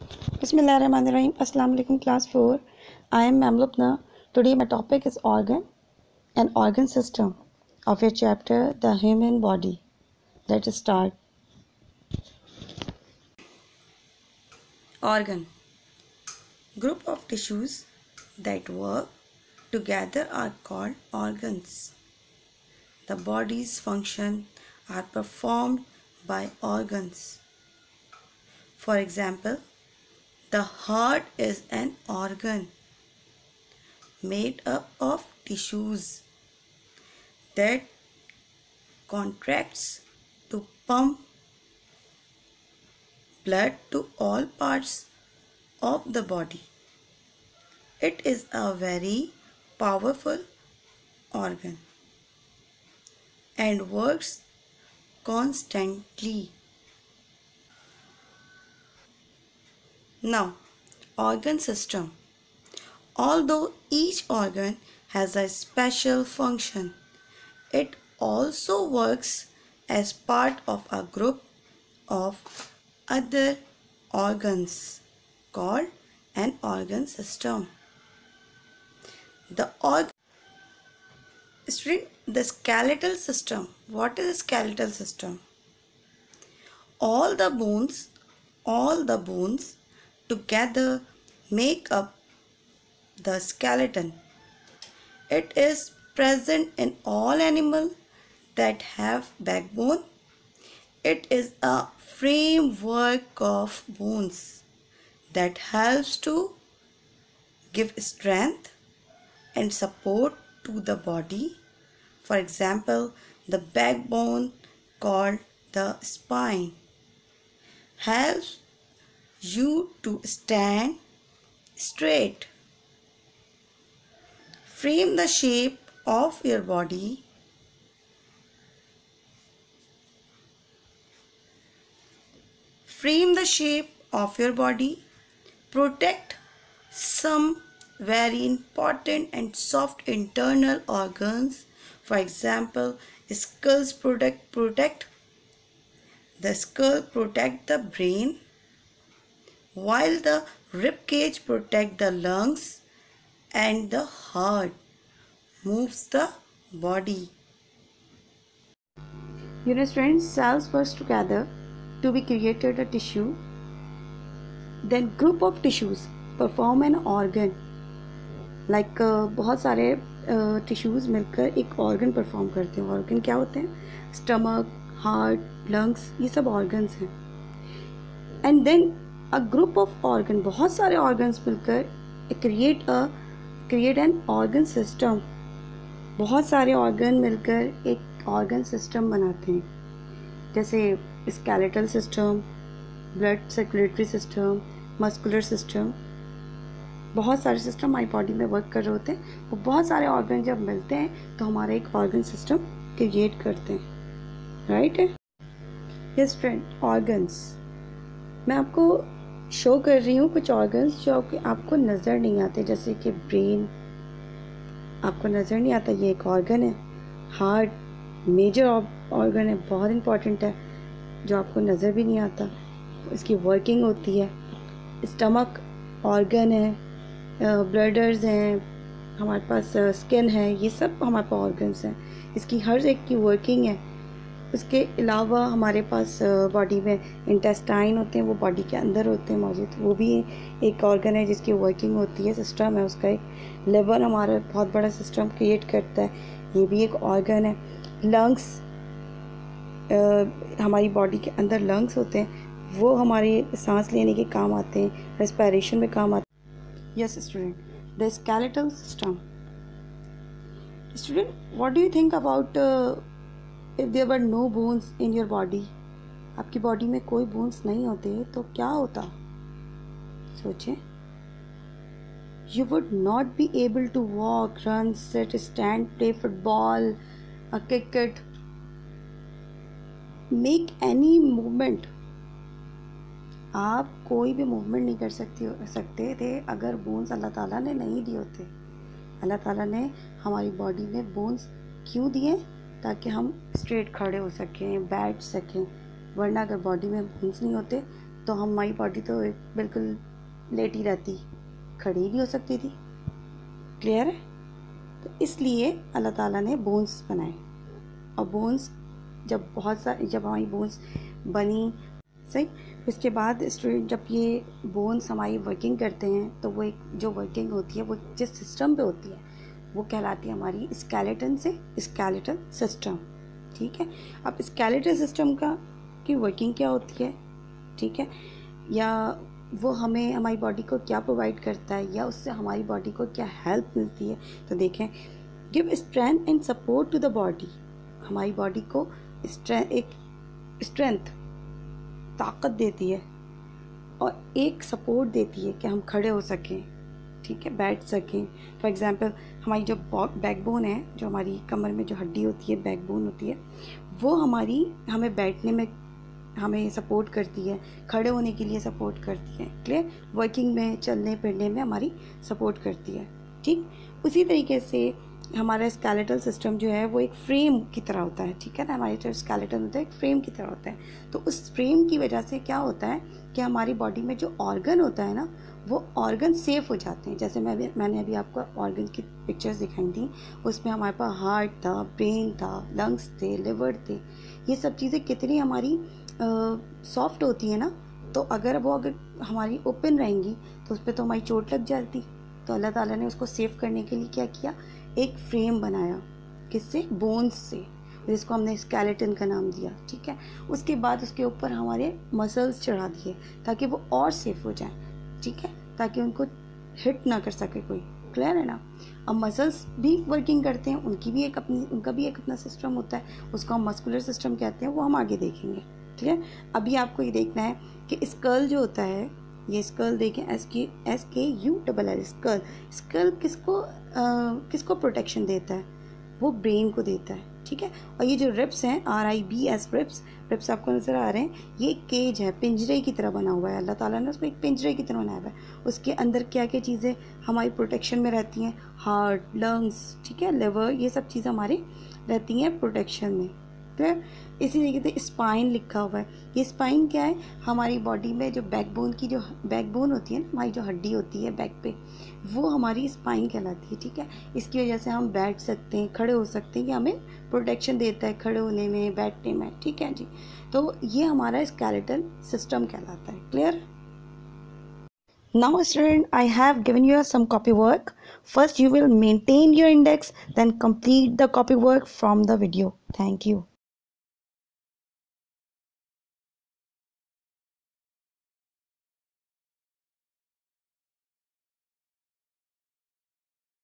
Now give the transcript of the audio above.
Bismillahirrahmanirrahim. Assalamu alaikum class 4. I am Ma'am Lubna. Today my topic is organ and organ system of your chapter The Human Body. Let us start. Organ. Group of tissues that work together are called organs. The body's functions are performed by organs. For example, the heart is an organ made up of tissues that contracts to pump blood to all parts of the body. It is a very powerful organ and works constantly. Now, organ system. Although each organ has a special function, it also works as part of a group of other organs called an organ system. The skeletal system. What is a skeletal system? All the bones together make up the skeleton. It is present in all animals that have backbone. It is a framework of bones that helps to give strength and support to the body. For example, the backbone called the spine helps you to stand straight. Frame the shape of your body. Frame the shape of your body. Protect some very important and soft internal organs. For example, skulls protect the skull, protect the brain, while the rib cage protect the lungs and the heart moves the body. Students, cells work together to be created a tissue. Then group of tissues perform an organ. Like बहुत सारे tissues मिलकर एक organ perform करते हैं. Organ क्या होते हैं? Stomach, heart, lungs, ये सब ऑर्गन्स हैं. And then a group of organ, बहुत सारे ऑर्गन्स मिलकर क्रिएट एन ऑर्गन सिस्टम. बहुत सारे ऑर्गन मिलकर एक ऑर्गन सिस्टम बनाते हैं. जैसे skeletal system, blood circulatory system, muscular system. बहुत सारे सिस्टम हमारी बॉडी में वर्क कर रहे होते हैं. वो बहुत सारे ऑर्गन जब मिलते हैं तो हमारा एक ऑर्गन सिस्टम क्रिएट करते हैं. राइट? यस फ्रेंड, ऑर्गन्स मैं आपको शो कर रही हूँ कुछ ऑर्गन्स जो आपको नज़र नहीं आते. जैसे कि ब्रेन आपको नज़र नहीं आता, ये एक ऑर्गन है. हार्ट मेजर ऑर्गन है, बहुत इम्पॉर्टेंट है, जो आपको नज़र भी नहीं आता, इसकी वर्किंग होती है. स्टमक ऑर्गन है, ब्लडर्स हैं, हमारे पास स्किन है, ये सब हमारे पास ऑर्गन्स हैं. इसकी हर एक की वर्किंग है. उसके अलावा हमारे पास बॉडी में इंटेस्टाइन होते हैं, वो बॉडी के अंदर होते हैं मौजूद, वो भी एक ऑर्गन है जिसकी वर्किंग होती है. सिस्टम है उसका एक. लिवर हमारा बहुत बड़ा सिस्टम क्रिएट करता है, ये भी एक ऑर्गन है. लंग्स, हमारी बॉडी के अंदर लंग्स होते हैं, वो हमारे सांस लेने के काम आते हैं, रेस्पिरेशन में काम आते हैं. Yes student, the skeletal system. Student, what do you think about if there were no bones in your body? आपकी बॉडी में कोई बोन्स नहीं होते तो क्या होता? सोचें. You would not be able to walk, run, sit, stand, play football, cricket, make any movement. आप कोई भी मूवमेंट नहीं कर सकते थे अगर बोन्स अल्लाह ताला ने नहीं दिए होते. अल्लाह ताला ने हमारी बॉडी में बोन्स क्यों दिए? ताकि हम स्ट्रेट खड़े हो सकें, बैठ सकें. वरना अगर बॉडी में बोन्स नहीं होते तो हमारी बॉडी तो बिल्कुल लेटी रहती, खड़ी नहीं हो सकती थी। क्लियर है? तो इसलिए अल्लाह ताला ने बोन्स बनाए, और बोन्स जब हमारी बोन्स बनी, सही, उसके बाद स्टूडेंट जब ये बोन्स हमारी वर्किंग करते हैं तो वो एक जो वर्किंग होती है वो जिस सिस्टम पे होती है वो कहलाती है हमारी स्केलेटन से स्केलेटल सिस्टम। ठीक है, अब स्केलेटल सिस्टम की वर्किंग क्या होती है, ठीक है, या वो हमें हमारी बॉडी को क्या प्रोवाइड करता है, या उससे हमारी बॉडी को क्या हेल्प मिलती है। तो देखें, give strength and support to the body, हमारी बॉडी को स्ट्रेंथ ताकत देती है और एक सपोर्ट देती है कि हम खड़े हो सकें, ठीक है, बैठ सकें। फॉर एग्जांपल हमारी जो बैकबोन है, जो हमारी कमर में जो हड्डी होती है, बैकबोन होती है, वो हमें बैठने में हमें सपोर्ट करती है, खड़े होने के लिए सपोर्ट करती है। क्लियर? वर्किंग में, चलने फिरने में हमारी सपोर्ट करती है। ठीक, उसी तरीके से हमारा स्केलेटल सिस्टम जो है वो एक फ्रेम की तरह होता है। ठीक है ना, हमारे जो स्केलेटन होता है एक फ्रेम की तरह होता है। तो उस फ्रेम की वजह से क्या होता है कि हमारी बॉडी में जो ऑर्गन होता है ना, वो ऑर्गन सेफ हो जाते हैं। जैसे मैंने अभी आपको ऑर्गन की पिक्चर्स दिखाई थी, उसमें हमारे पास हार्ट था, ब्रेन था, लंग्स थे, लिवर थे। ये सब चीज़ें कितनी हमारी सॉफ्ट होती है ना, तो अगर हमारी ओपन रहेंगी तो उस पर तो हमारी चोट लग जाती। तो अल्लाह ताला ने उसको सेव करने के लिए क्या किया, एक फ्रेम बनाया, किससे? बोन्स से, जिसको हमने स्केलेटन का नाम दिया। ठीक है, उसके बाद उसके ऊपर हमारे मसल्स चढ़ा दिए ताकि वो और सेफ हो जाए। ठीक है, ताकि उनको हिट ना कर सके कोई। क्लियर है ना? अब मसल्स भी वर्किंग करते हैं, उनका भी एक अपना सिस्टम होता है, उसको हम मस्कुलर सिस्टम कहते हैं, वो हम आगे देखेंगे। ठीक है, अभी आपको ये देखना है कि स्कल जो होता है, ये स्कल देखें, SKULL स्कल। स्कल किसको प्रोटेक्शन देता है? वो ब्रेन को देता है। ठीक है, और ये जो रिब्स हैं, RIBS रिब्स आपको नज़र आ रहे हैं, ये एक केज है, पिंजरे की तरह बना हुआ है। अल्लाह ताला ने उसको एक पिंजरे की तरह बनाया हुआ है। उसके अंदर क्या क्या चीज़ें हमारी प्रोटेक्शन में रहती हैं? हार्ट, लंग्स, ठीक है, लिवर, ये सब चीज़ें हमारी रहती हैं प्रोटेक्शन में। क्लियर? इसी तरीके से स्पाइन लिखा हुआ है। ये स्पाइन क्या है? हमारी बॉडी में जो बैकबोन होती है ना, हमारी जो हड्डी होती है बैक पे, वो हमारी स्पाइन कहलाती है। ठीक है, इसकी वजह से हम बैठ सकते हैं, खड़े हो सकते हैं, ये हमें प्रोटेक्शन देता है खड़े होने में, बैठने में। ठीक है जी, तो ये हमारा स्केलेटल सिस्टम कहलाता है। Clear? Now student, I have given you some copy work. First you will maintain your index, then complete the copy work from the video. Thank you.